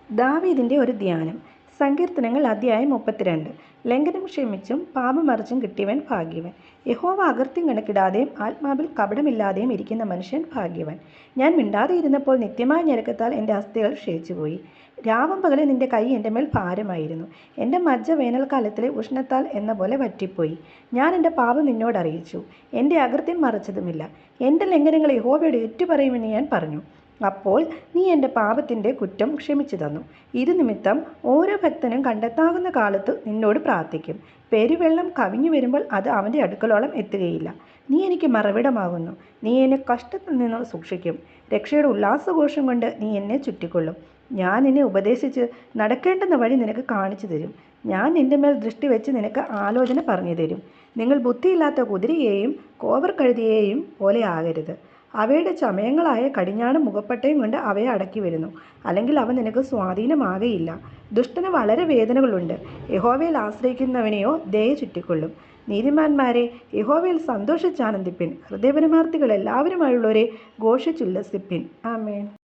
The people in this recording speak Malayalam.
ദാവീദിൻ്റെ ഒരു ധ്യാനം. സങ്കീർത്തനങ്ങൾ അധ്യായം 32. ലംഘനം ക്ഷമിച്ചും പാപമറിച്ചും കിട്ടിയവൻ ഭാഗ്യവൻ. യഹോവ അകൃത്യം കണക്കിടാതെയും ആത്മാവിൽ കപടമില്ലാതെയും ഇരിക്കുന്ന മനുഷ്യൻ ഭാഗ്യവൻ. ഞാൻ മിണ്ടാതെ ഇരുന്നപ്പോൾ നിത്യമായ ഞരക്കത്താൽ എൻ്റെ അസ്ഥികൾ ക്ഷയിച്ചുപോയി. രാവും പകലും നിൻ്റെ കൈ എൻ്റെ മേൽ ഭാരമായിരുന്നു. എൻ്റെ മജ്ജ വേനൽക്കാലത്തിലെ ഉഷ്ണത്താൽ എന്ന പോലെ വറ്റിപ്പോയി. ഞാൻ എൻ്റെ പാപം നിന്നോട് അറിയിച്ചു, എൻ്റെ അകൃത്യം മറച്ചതുമില്ല. എൻ്റെ ലംഘനങ്ങൾ യഹോവയോട് ഏറ്റുപറയുമെന്ന് ഞാൻ പറഞ്ഞു. അപ്പോൾ നീ എൻ്റെ പാപത്തിൻ്റെ കുറ്റം ക്ഷമിച്ചു തന്നു. ഇത് നിമിത്തം ഓരോ ഭക്തനും കണ്ടെത്താവുന്ന കാലത്ത് നിന്നോട് പ്രാർത്ഥിക്കും. പെരുവെള്ളം കവിഞ്ഞു വരുമ്പോൾ അത് അവൻ്റെ അടുക്കലോളം എത്തുകയില്ല. നീ എനിക്ക് മറവിടമാകുന്നു. നീ എന്നെ കഷ്ടത്തിൽ നിന്ന് സൂക്ഷിക്കും. രക്ഷയുടെ ഉല്ലാസഘോഷം കൊണ്ട് നീ എന്നെ ചുറ്റിക്കൊള്ളും. ഞാൻ നിന്നെ ഉപദേശിച്ച് നടക്കേണ്ടുന്ന വഴി നിനക്ക് കാണിച്ചു തരും. ഞാൻ നിൻ്റെ മേൽ ദൃഷ്ടി വെച്ച് നിനക്ക് ആലോചന പറഞ്ഞു തരും. നിങ്ങൾ ബുദ്ധിയില്ലാത്ത കുതിരയെയും കോവർ കഴുതിയെയും പോലെ ആകരുത്. അവയുടെ ചമയങ്ങളായ കടിഞ്ഞാണും മുഖപ്പട്ടയും കൊണ്ട് അവയെ അടക്കി വരുന്നു, അല്ലെങ്കിൽ അവ നിനക്ക് സ്വാധീനമാകയില്ല. ദുഷ്ടന് വളരെ വേദനകളുണ്ട്. യഹോവയിൽ ആശ്രയിക്കുന്നവനെയോ ദയ ചുറ്റിക്കൊള്ളും. നീതിമാന്മാരെ, യഹോവയിൽ സന്തോഷിച്ചാനന്ദിപ്പിൻ. ഹൃദയപരമാർത്ഥികൾ എല്ലാവരുമായുള്ളവരെ ഘോഷിച്ചുല്ലസിപ്പിൻ. ആമേൻ.